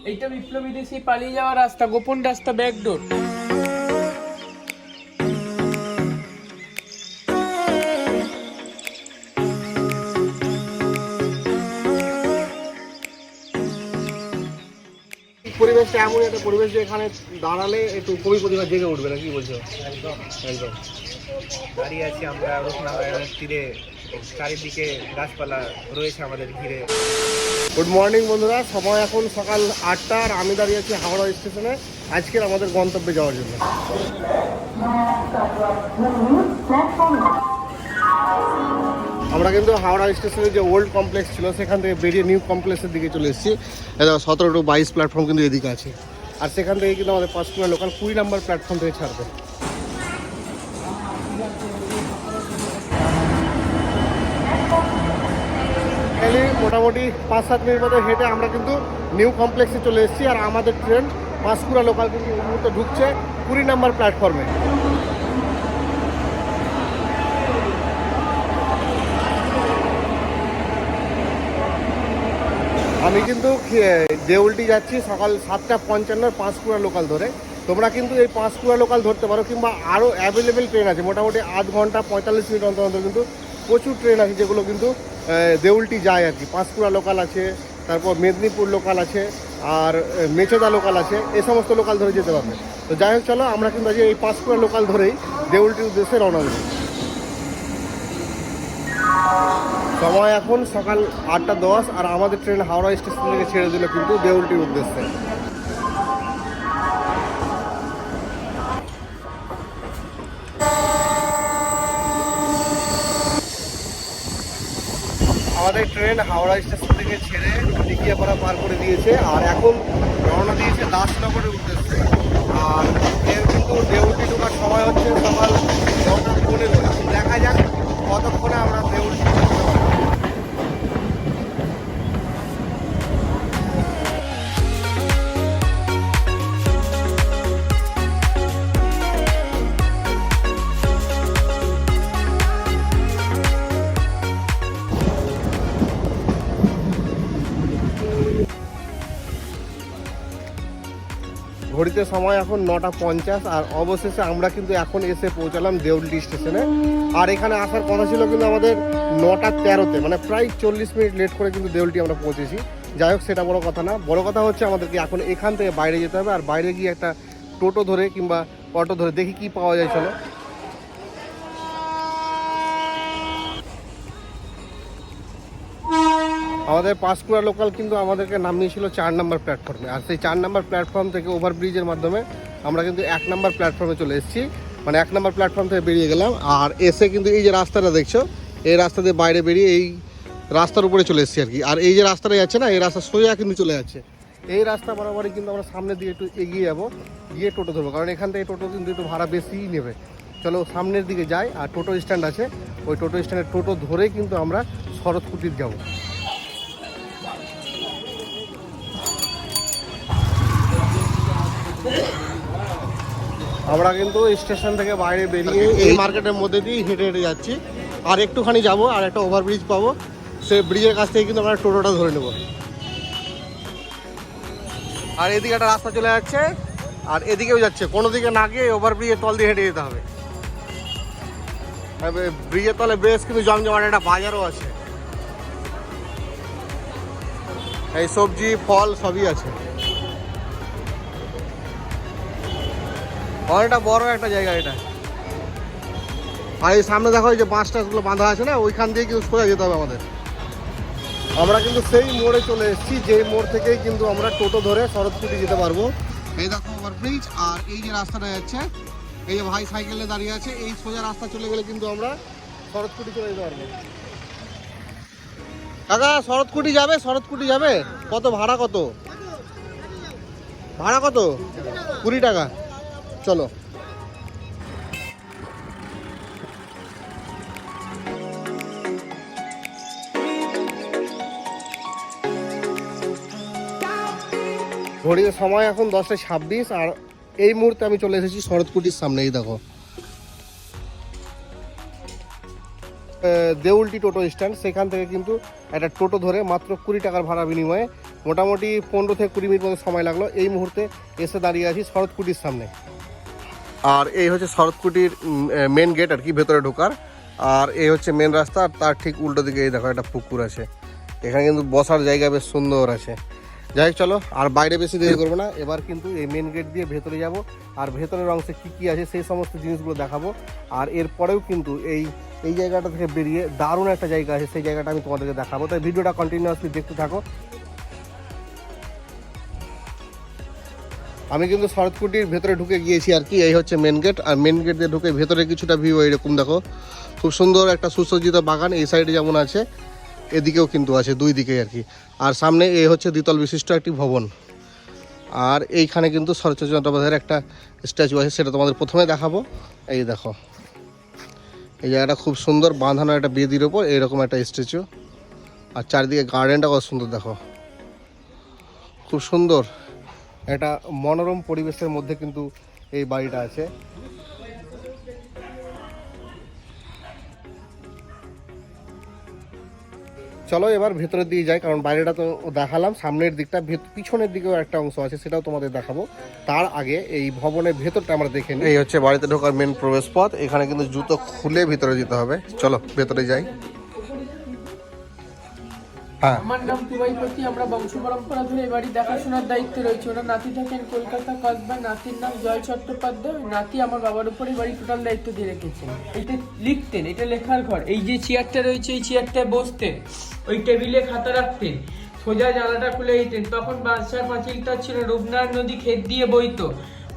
এইটা বিপ্লবী দেশি পালিয়ে যাওয়ার রাস্তা, গোপন রাস্তা, ব্যাকডোর। পরিবেশটা এমন একটা পরিবেশ যে এখানে দাঁড়ালে একটু কবি প্রতিভা জেগে উঠবে না, কি বলছো? একদম একদম দাঁড়িয়ে আছি আমরা রূপনারায়ণের তীরে, চারিদিকে গাছপালা রয়েছে আমাদের ঘিরে। গুড মর্নিং বন্ধুরা, সময় এখন সকাল 8টা আর আমি দাঁড়িয়ে আছি হাওড়া স্টেশনে আজকের আমাদের গন্তব্যে যাওয়ার জন্য। আমরা কিন্তু হাওড়া স্টেশনের যে ওল্ড কমপ্লেক্স ছিল সেখান থেকে বেরিয়ে নিউ কমপ্লেক্সের দিকে চলে এসেছি। 17 টু 22 প্ল্যাটফর্ম কিন্তু এদিকে আছে, আর সেখান থেকে কিন্তু আমাদের পাঁচকুড়া লোকাল 20 নম্বর প্ল্যাটফর্ম থেকে ছাড়বে। মোটামুটি 5-7 মিনিট মতো হেঁটে আমরা কিন্তু নিউ কমপ্লেক্সে চলে এসেছি, আর আমাদের ট্রেন পাঁশকুড়া লোকাল কিন্তু এই মুহূর্তে ঢুকছে 20 নম্বর প্ল্যাটফর্মে। আমি কিন্তু দেউলটি যাচ্ছি সকাল 7:55 পাঁশকুড়া লোকাল ধরে। তোমরা কিন্তু এই পাঁশকুড়া লোকাল ধরতে পারো, কিংবা আরও অ্যাভেলেবেল ট্রেন আছে, মোটামুটি আধ ঘন্টা 45 মিনিট অন্তর অন্তর কিন্তু প্রচুর ট্রেন আছে যেগুলো কিন্তু দেউলটি যায় আর কি। পাঁশকুড়া লোকাল আছে, তারপর মেদিনীপুর লোকাল আছে, আর মেচেদা লোকাল আছে, এই সমস্ত লোকাল ধরে যেতে পারবে। তো যাই হোক, চলো আমরা কিন্তু আজকে এই পাঁশকুড়া লোকাল ধরেই দেউলটির উদ্দেশ্যে রওনা দেব। সময় এখন সকাল 8:10 আর আমাদের ট্রেন হাওড়া স্টেশন থেকে ছেড়ে দিল কিন্তু দেউলটির উদ্দেশ্যে। আমাদের ট্রেন হাওড়া স্টেশন থেকে ছেড়ে টিকিয়াপাড়া পার করে দিয়েছে, আর এখন রওনা দিয়েছে দাসনগরের উদ্দেশ্যে। আর এর কিন্তু দেউলটি ঢোকার সময় হচ্ছে সকাল 9:15। দেখা যাক কতক্ষণে আমরা দেউলটি ঢুকতে পারি। ঘড়িতে সময় এখন 9:50, আর অবশেষে আমরা কিন্তু এখন এসে পৌঁছালাম দেউলটি স্টেশনে। আর এখানে আসার কথা ছিল কিন্তু আমাদের 9:13-তে, মানে প্রায় 40 মিনিট লেট করে কিন্তু দেউলটি আমরা পৌঁছেছি। যাই হোক, সেটা বড় কথা না, বড় কথা হচ্ছে আমাদেরকে এখন এখান থেকে বাইরে যেতে হবে, আর বাইরে গিয়ে একটা টোটো ধরে কিংবা অটো ধরে দেখি কি পাওয়া যায়। চলো। আমাদের পাঁশকুড়া লোকাল কিন্তু আমাদেরকে নামিয়েছিল 4 নম্বর প্ল্যাটফর্মে, আর সেই 4 নম্বর প্ল্যাটফর্ম থেকে ওভারব্রিজের মাধ্যমে আমরা কিন্তু 1 নম্বর প্ল্যাটফর্মে চলে এসেছি। মানে 1 নম্বর প্ল্যাটফর্ম থেকে বেরিয়ে গেলাম, আর এসে কিন্তু এই যে রাস্তাটা দেখছো, এই রাস্তা দিয়ে বাইরে বেরিয়ে এই রাস্তার উপরে চলে এসেছি আর কি। আর এই যে রাস্তাটা যাচ্ছে না, এই রাস্তা সোজা কিন্তু চলে যাচ্ছে। এই রাস্তা বরাবরই কিন্তু আমরা সামনের দিকে একটু এগিয়ে যাবো, গিয়ে টোটো ধরবো, কারণ এখান থেকে টোটো কিন্তু একটু ভাড়া বেশিই নেবে। চলো সামনের দিকে যাই, আর টোটো স্ট্যান্ড আছে, ওই টোটো স্ট্যান্ডের টোটো ধরেই কিন্তু আমরা শরৎকুটির যাবো। আমরা কিন্তু স্টেশন থেকে বাইরে বেরিয়ে এই মার্কেটের মধ্যে দিয়ে হেঁটে হেঁটে যাচ্ছি, আর একটুখানি যাব আর একটা ওভারব্রিজ পাবো, সেই ব্রিজের কাছ থেকে কিন্তু আমরা টোটোটা ধরে নেব। আর এদিকে একটা রাস্তা চলে যাচ্ছে, আর এদিকেও যাচ্ছে, কোনো দিকে না গিয়ে ওভারব্রিজের তল দিয়ে হেঁটে যেতে হবে। ব্রিজের তলে বেশ কিন্তু জমজমাট একটা বাজারও আছে, এই সবজি ফল সবই আছে। অনেকটা বড় একটা জায়গা এটা। আর এই সামনে দেখো, এই যে বাঁশ টাসগুলো বাঁধা আছে না, ওইখান দিয়ে কিন্তু সোজা যেতে হবে আমাদের। আমরা কিন্তু সেই মোড়ে চলে এসেছি, যেই মোড় থেকেই কিন্তু আমরা টোটো ধরে শরৎকুটি যেতে পারবো। এই দেখো ওভারব্রিজ, আর এই যে রাস্তাটা যাচ্ছে, এই যে ভাই সাইকেলে দাঁড়িয়ে আছে, এই সোজা রাস্তা চলে গেলে কিন্তু আমরা শরৎকুটি চলে যেতে পারবো। কাকা, শরৎকুটি যাবে? শরৎকুটি যাবে? কত ভাড়া? কত ভাড়া? কত? 20 টাকা। চলো। ঘড়ির সময় এখন 10:26, আর এই মুহূর্তে আমি চলে এসেছি শরৎকুটির সামনে। এই দেখো দেউলটি টোটো স্ট্যান্ড, সেখান থেকে কিন্তু একটা টোটো ধরে মাত্র 20 টাকার ভাড়া বিনিময়ে মোটামুটি 15 থেকে 20 মিনিট মতো সময় লাগলো। এই মুহূর্তে এসে দাঁড়িয়ে আছি শরৎ কুটির সামনে। আর এই হচ্ছে শরৎ কুটির মেন গেট আর কি, ভেতরে ঢোকার। আর এই হচ্ছে মেন রাস্তা, আর তার ঠিক উল্টো দিকে এই দেখো একটা পুকুর আছে। এখানে কিন্তু বসার জায়গা বেশ সুন্দর আছে। যাই হোক চলো, আর বাইরে বেশি দেরি করবো না, এবার কিন্তু এই মেন গেট দিয়ে ভেতরে যাব, আর ভেতরের অংশে কী কী আছে সেই সমস্ত জিনিসগুলো দেখাবো। আর এরপরেও কিন্তু এই জায়গাটা থেকে বেরিয়ে দারুণ একটা জায়গা আছে, সেই জায়গাটা আমি তোমাদেরকে দেখাবো। তাই ভিডিওটা কন্টিনিউয়াসলি দেখতে থাকো। আমি কিন্তু শরৎকুটির ভেতরে ঢুকে গিয়েছি আর কি। এই হচ্ছে মেন গেট, আর মেন গেট দিয়ে ঢুকে ভেতরে কিছুটা ভিউ এইরকম দেখো। খুব সুন্দর একটা সুসজ্জিত বাগান, এই সাইডে যেমন আছে এদিকেও কিন্তু আছে, দুই দিকেই আর কি। আর সামনে এই হচ্ছে দ্বিতল বিশিষ্ট একটি ভবন। আর এইখানে কিন্তু শরৎচন্দ্র চট্টোপাধ্যায়ের একটা স্ট্যাচু আছে, সেটা তোমাদের প্রথমে দেখাবো। এই দেখো, এই জায়গাটা খুব সুন্দর, বাঁধানো একটা বেদির ওপর এইরকম একটা স্ট্যাচু। আর চারিদিকে গার্ডেনটা কত সুন্দর দেখো, খুব সুন্দর একটা মনোরম পরিবেশের মধ্যে কিন্তু এই বাড়িটা আছে। চলো এবার ভেতরের দিকে যাই, কারণ বাইরেটা তো দেখালাম, সামনের দিকটা পিছনের দিকেও একটা অংশ আছে, সেটাও তোমাদের দেখাবো। তার আগে এই ভবনের ভেতরটা আমরা দেখে নিই। এই হচ্ছে বাড়িতে ঢোকার মেন প্রবেশ পথ। এখানে কিন্তু জুতো খুলে ভিতরে যেতে হবে। চলো ভেতরে যাই। হ্যাঁ, আমার নাম টুবাইপতি। আমরা বংশ পরম্পরা ধরে এই বাড়ি দেখাশোনার দায়িত্বে রয়েছে। ওনার নাতি থাকেন কলকাতা কসবায়, নাতির নাম জয় চট্টোপাধ্যায়। নাতি আমার বাবার উপরে বাড়ি টোটাল দায়িত্ব দিয়ে রেখেছেন। এটা লিখতেন, এটা লেখার ঘর। এই যে চেয়ারটা রয়েছে, এই চেয়ারটায় বসতেন, ওই টেবিলে খাতা রাখতেন, সোজা জানালাটা খুলে দিতেন। তখন বাদশার পাঁচিলটা ছিল, রূপনারায়ণ নদী ক্ষেত দিয়ে বইতো।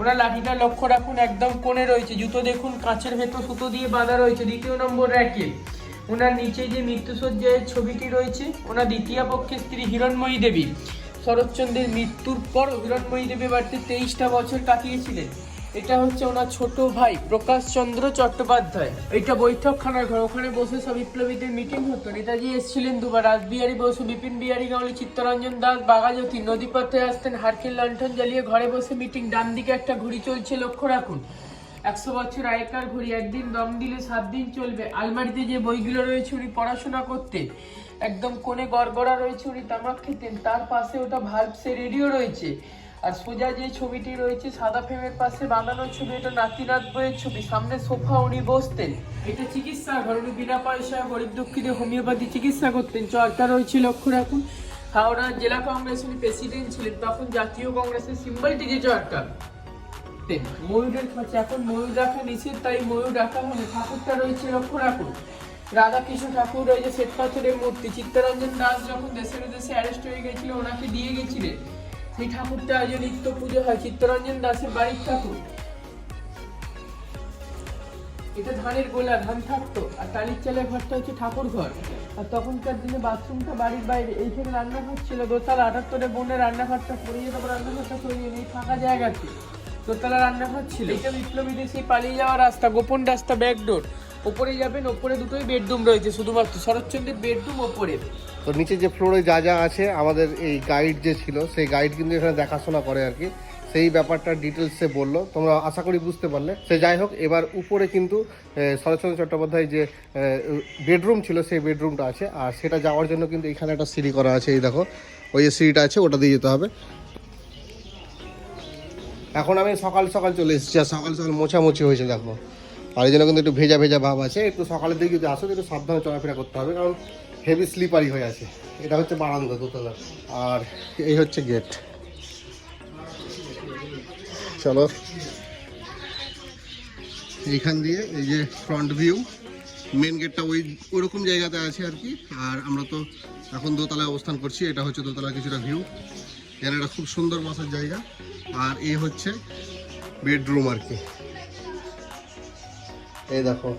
ওনার লাঠিটা লক্ষ্য রাখুন, একদম কোণে রয়েছে। জুতো দেখুন, কাঁচের ভেতর সুতো দিয়ে বাঁধা রয়েছে 2 নম্বর র্যাকে। ওনার নিচে যে মৃত্যুসজ্জার ছবিটি রয়েছে, ওনার দ্বিতীয় পক্ষের স্ত্রী হিরণময়ী দেবী। শরৎচন্দ্রের মৃত্যুর পর হিরণময়ী দেবী বাড়িতে 23টা বছর কাটিয়েছিলেন। এটা হচ্ছে ওনার ছোট ভাই প্রকাশচন্দ্র চট্টোপাধ্যায়। এটা বৈঠকখানার ঘর, ওখানে বসে সব বিপ্লবীদের মিটিং হতো। নেতাজি এসেছিলেন দুবার, রাসবিহারী বসু, বিপিন বিহারী গাঙ্গুলি, চিত্তরঞ্জন দাস, বাঘাযতীন। নদীপথে আসতেন, হারকিন লণ্ঠন জ্বালিয়ে ঘরে বসে মিটিং। ডান দিকে একটা ঘড়ি চলছে, লক্ষ্য রাখুন, 100 বছর আগেকার ঘড়ি। একদিন দম দিলে 7 দিন চলবে। আলমারিতে যে বইগুলো রয়েছে উনি পড়াশোনা করতেন। একদম কোণে গড়গড়া রয়েছে, উনি তামাক খেতেন। তার পাশে ওটা ভালভসে রেডিও রয়েছে। আর সোজা যে ছবিটি রয়েছে সাদা ফ্রেমের পাশে বাঁধানো ছবি, এটা নাতিনাথ বইয়ের ছবি। সামনে সোফা, উনি বসতেন। এটা চিকিৎসা ঘর, উনি বিনা পয়সায় গরিব দুঃখীদের হোমিওপ্যাথি চিকিৎসা করতেন। চরকা রয়েছে, লক্ষ্য রাখুন। হাওড়া জেলা কংগ্রেস উনি প্রেসিডেন্ট ছিলেন, তখন জাতীয় কংগ্রেসের সিম্বলটি যে চরকা। ময়ূরের খাঁচা, এখন ময়ূর রাখা নিষেধ, তাই ময়ূর রাখা হলো। ঠাকুরটা রয়েছে, লক্ষ্য রাখুন। রাধাকৃষ্ণ ঠাকুর রয়েছে, শ্বেত পাথরের মূর্তি। চিত্তরঞ্জন দাস যখন দেশে বিদেশে অ্যারেস্ট হয়ে গেছিল, ওনাকে দিয়ে গেছিলেন। সেই ঠাকুরটা আজ নিত্য পুজো হয়, চিত্তরঞ্জন দাসের বাড়ির ঠাকুর। এটা ধানের গোলা, ধান থাকতো। আর টালির চালের ঘরটা হচ্ছে ঠাকুর ঘর। আর তখনকার দিনে বাথরুমটা বাড়ির বাইরে। এইখানে রান্নাঘর ছিল, দোতলা। 78-এ বোনের রান্নাঘরটা পড়িয়ে, তারপর রান্নাঘরটা তৈরি নেই, ফাঁকা জায়গাতে দোতলা রান্নাঘর ছিল। এটা বিপ্লবীদের সেই পালিয়ে যাওয়ার রাস্তা, গোপন রাস্তা, ব্যাকডোর। ওপরে যাবেন, ওপরে দুটোই বেডরুম রয়েছে, শুধুমাত্র শরৎচন্দ্রের বেডরুম ওপরে। তো নিচে যে ফ্লোরে যা যা আছে, আমাদের এই গাইড যে ছিল, সেই গাইড কিন্তু এখানে দেখাশোনা করে আর কি। সেই ব্যাপারটা ডিটেলসে বললো, তোমরা আশা করি বুঝতে পারলে। সে যাই হোক, এবার উপরে কিন্তু শরৎচন্দ্র চট্টোপাধ্যায় যে বেডরুম ছিল, সেই বেডরুমটা আছে। আর সেটা যাওয়ার জন্য কিন্তু এখানে একটা সিঁড়ি করা আছে। এই দেখো, ওই যে সিঁড়িটা আছে, ওটা দিয়ে যেতে হবে। এখন আমি সকাল সকাল চলে এসেছি, আর সকাল সকাল মোছামুছি হয়েছে দেখো। আর এই জন্য কিন্তু একটু ভেজা ভেজা ভাব আছে। একটু সকালের দিকে যদি আসো, একটু সাবধানে চলাফেরা করতে হবে, কারণ হেভি স্লিপারি হয়ে আছে। এটা হচ্ছে বারান্দা, দোতলা। আর এই হচ্ছে গেট। চলো এইখান দিয়ে, এই যে ফ্রন্ট ভিউ, মেন গেটটা ওইরকম জায়গাতে আছে আর কি। আর আমরা তো এখন দোতলায় অবস্থান করছি। এটা হচ্ছে দোতলার কিছুটা ভিউ। এর একটা খুব সুন্দর বসার জায়গা। আর এই হচ্ছে বেডরুম আর কি। এই দেখো,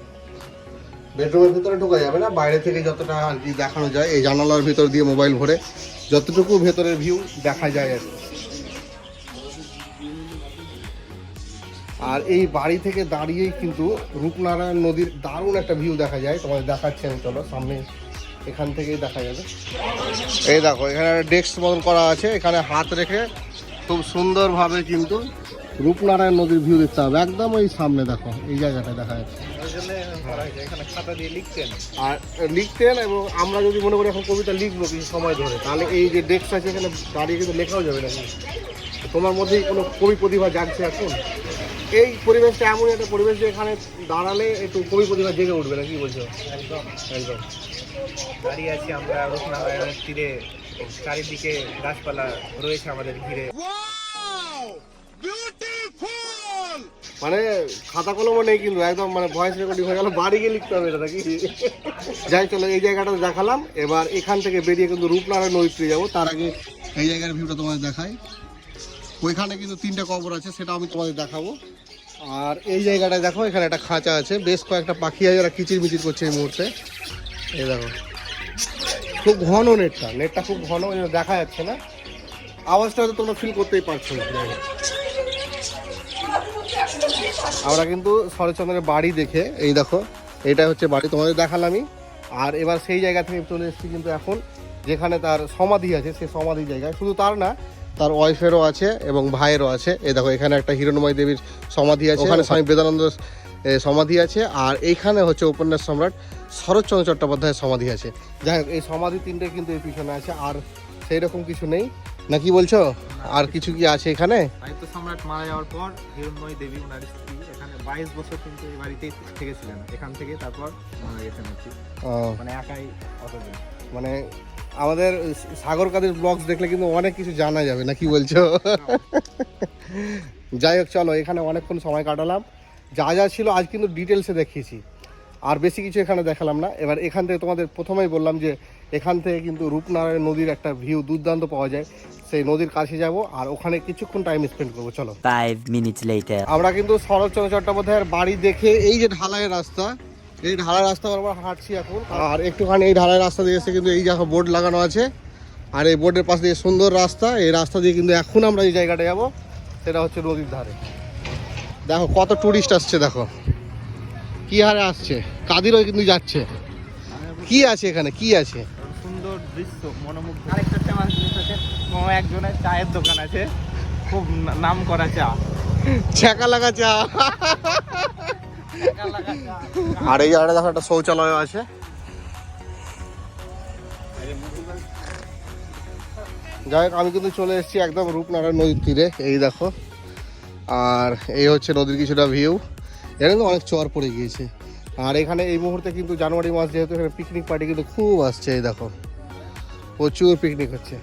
বেডরুমের ভিতরে ঢোকা যাবে না, বাইরে থেকে যতটা আর কি দেখানো যায়, এই জানালার ভিতর দিয়ে মোবাইল ভরে যতটুকু ভেতরের ভিউ দেখা যায় আর কি। আর এই বাড়ি থেকে দাঁড়িয়েই কিন্তু রূপনারায়ণ নদীর দারুণ একটা ভিউ দেখা যায়। তোমাদের দেখাচ্ছি আমি, চলো সামনে, এখান থেকেই দেখা যাবে। এই দেখো, এখানে একটা ডেস্ক মতন করা আছে, এখানে হাত রেখে খুব সুন্দরভাবে কিন্তু রূপনারায়ণ নদীর ভিউ দেখতে হবে, একদম ওই সামনে দেখো এই জায়গাটা দেখা যাচ্ছে। ওই জন্য করা হয়েছে, এখানে খাতা দিয়ে লিখতেন। আর লিখতেন, এবং আমরা যদি মনে করি এখন কবিতা লিখবো কিছু সময় ধরে, তাহলে এই যে ডেস্ক আছে এখানে দাঁড়িয়ে কিন্তু লেখাও যাবে নাকি। তোমার মধ্যেই কোনো কবি প্রতিভা জাগছে এখন। এই পরিবেশটা এমন একটা পরিবেশ যে এখানে দাঁড়ালে একটু কবি প্রতিভা জেগে উঠবে না, কি বলছো? একদম একদম। দাঁড়িয়ে আছি আমরা রূপনারায়ণের তীরে, চারিদিকে গাছপালা রয়েছে আমাদের ঘিরে। মানে খাতা কলমও নেই কিন্তু, একদম মানে ভয়েস রেকর্ডিং হয়ে গেল, বাড়ি গিয়ে লিখতে হবে এটা নাকি। যাই চলো, এই জায়গাটা দেখালাম, এবার এখান থেকে বেরিয়ে কিন্তু রূপনারায়ণ নদীতে যাবো। তার আগে এই জায়গার ভিউটা তোমাদের দেখাই। ওইখানে কিন্তু 3টে কবর আছে, সেটা আমি তোমাদের দেখাবো। আর এই জায়গাটায় দেখো, এখানে একটা খাঁচা আছে, বেশ কয়েকটা পাখি আছে যারা কিচিরমিচির করছে এই মুহূর্তে। এই দেখো, খুব ঘন নেটটা খুব ঘন, দেখা যাচ্ছে না, আওয়াজটা হয়তো তোমরা ফিল করতেই পারছো না। আমরা কিন্তু শরৎচন্দ্রের বাড়ি দেখে, এই দেখো এইটা হচ্ছে বাড়ি, তোমাদের দেখালামই। আর এবার সেই জায়গা থেকে চলে এসেছি কিন্তু এখন যেখানে তার সমাধি আছে, সেই সমাধি জায়গায়। শুধু তার না, তার ওয়াইফেরও আছে এবং ভাইয়েরও আছে। এই দেখো, এখানে একটা হিরণময় দেবীর সমাধি আছে, ওখানে স্বামী বেদানন্দ সমাধি আছে, আর এইখানে হচ্ছে উপন্যাস সম্রাট শরৎচন্দ্র চট্টোপাধ্যায়ের সমাধি আছে। যাই হোক, এই সমাধি 3টে কিন্তু এই পিছনে আছে, আর সেই রকম কিছু নেই না, কি বলছো? আর কিছু কি আছে এখানে? সাহিত্য সম্রাট মারা যাওয়ার পর হিরণময়ী দেবী ওনার স্ত্রী এখানে 22 বছর কিন্তু এই বাড়িতেই থেকেছিলেন, এখান থেকে তারপর মারা গেছেন আর কি। মানে একাই অতদিন। মানে আমাদের সাগর কাদের ব্লগস দেখলে কিন্তু অনেক কিছু জানা যাবে না, কি বলছো? যাই হোক, চলো, এখানে অনেকক্ষণ সময় কাটালাম। যা যা ছিল আজ কিন্তু ডিটেলসে দেখিয়েছি, আর বেশি কিছু এখানে দেখালাম না। এবার এখান থেকে তোমাদের প্রথমেই বললাম যে এখান থেকে কিন্তু রূপনারায়ণ নদীর একটা ভিউ দুর্দান্ত পাওয়া যায়। সেই নদীর কাছে যাব আর ওখানে কিছুক্ষণ টাইম স্পেন্ড করবো। চলো। 5 minutes later. আমরা কিন্তু শরৎচন্দ্র চট্টোপাধ্যায়ের বাড়ি দেখে এই যে ঢালাই রাস্তা, এই ঢালাই রাস্তা বরাবর হাঁটছি এখন। আর একটুখানি এই ঢালাই রাস্তা দিয়ে এসে কিন্তু এই দেখো বোর্ড লাগানো আছে, আর এই বোর্ডের পাশে দিয়ে সুন্দর রাস্তা, এই রাস্তা দিয়ে কিন্তু এখন আমরা এই জায়গাটা যাব, সেটা হচ্ছে নদীর ধারে। দেখো কত টুরিস্ট আসছে, দেখো কি হারে আসছে, কাদিরও কিন্তু যাচ্ছে। কি আছে এখানে, কি আছে? সুন্দর দৃশ্য, মনোমুগ্ধ। আরেকটা ফেমাস জিনিস আছে, একজনের চায়ের দোকান আছে, খুব নাম করা চা, ছ্যাঁকা লাগা চা। আর এই জায়গাটা দেখো একটা শৌচালয় আছে। যাই হোক, আমি কিন্তু চলে এসেছি একদম রূপনারায়ণ নদীর তীরে, এই দেখো। আর এই হচ্ছে নদীর কিছুটা ভিউ। এখানে কিন্তু অনেক চর পড়ে গিয়েছে। আর এখানে এই মুহূর্তে কিন্তু জানুয়ারি মাস, যেহেতু এখানে পিকনিক পার্টি কিন্তু খুব আসছে, এই দেখো প্রচুর পিকনিক হচ্ছে।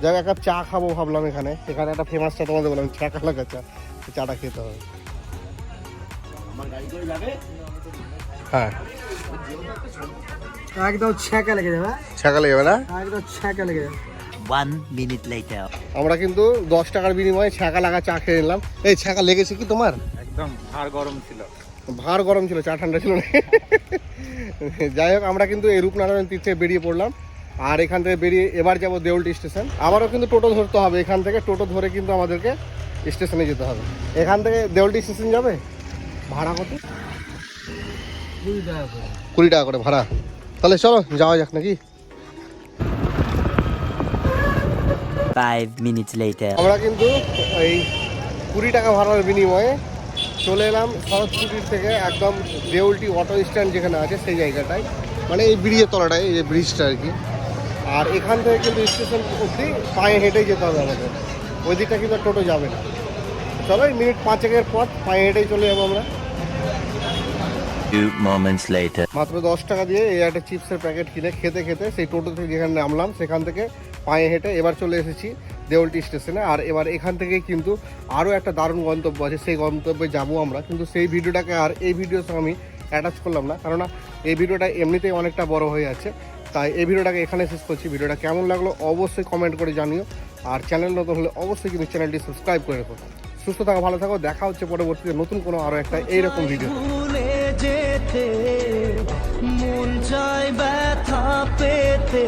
যাই এক কাপ চা খাবো ভাবলাম এখানে একটা ফেমাস চা তোমাদের বললাম, ছ্যাঁকা লাগা চা, চাটা খেতে হবে। হ্যাঁ, একদম ছ্যাঁকা লেগে যাবে, ছ্যাঁকা লেগে না, একদম ছ্যাঁকা লেগে যাবে। 1 minute later. আমরা কিন্তু 10 টাকার বিনিময়ে ছ্যাঁকা লাগা চা খেয়ে নিলাম। এই ছ্যাঁকা লেগেছে কি তোমার? একদম ভার গরম ছিল। ভার গরম ছিল, চা ঠান্ডা ছিল না। যাই হোক, আমরা কিন্তু এই রূপনারায়ণ তীর্থে বেরিয়ে পড়লাম। আর এখান থেকে বেরিয়ে এবার যাব দেউলটি স্টেশন। আবারও কিন্তু টোটো ধরতে হবে, এখান থেকে টোটো ধরে কিন্তু আমাদেরকে স্টেশনে যেতে হবে। এখান থেকে দেউলটি স্টেশন যাবে, ভাড়া কত? 20 টাকা করে ভাড়া। তাহলে চলো যাওয়া যাক নাকি। 5 minutes later. আমরা কিন্তু এই 20 টাকা ভাড়ার বিনিময়ে চলে এলাম শরৎকুটির থেকে একদম দেউলটি অটো স্ট্যান্ড যেখানে আছে সেই জায়গাটায়, মানে এই ব্রিজের তলাটায়, এই যে ব্রিজটা আর কি। আর এখান থেকে কিন্তু স্টেশন অবধি পায়ে হেঁটেই যেতে হবে আমাদের, ওই দিকটা কিন্তু টোটো যাবে না। চলো, এই মিনিট 5 পর পায়ে হেঁটেই চলে যাবো আমরা। 2 moments later. মাত্র 10 টাকা দিয়ে এই একটা চিপসের প্যাকেট কিনে খেতে খেতে সেই টোটো থেকে যেখানে নামলাম সেখান থেকে পায়ে হেঁটে এবার চলে এসেছি দেউলটি স্টেশনে। আর এবার এখান থেকেই কিন্তু আরও একটা দারুণ গন্তব্য আছে, সেই গন্তব্যে যাবো আমরা। কিন্তু সেই ভিডিওটাকে আর এই ভিডিওর সঙ্গে আমি অ্যাটাচ করলাম না, কেননা এই ভিডিওটা এমনিতেই অনেকটা বড় হয়ে যাচ্ছে। তাই এই ভিডিওটাকে এখানে শেষ করছি। ভিডিওটা কেমন লাগলো অবশ্যই কমেন্ট করে জানিও, আর চ্যানেল নতুন হলে অবশ্যই কিন্তু চ্যানেলটি সাবস্ক্রাইব করে রেখো। সুস্থ থাকো, ভালো থাকো, দেখা হচ্ছে পরবর্তীতে নতুন কোনো আরও একটা এইরকম ভিডিও। যেতে মন চায় ব্যথা পেতে।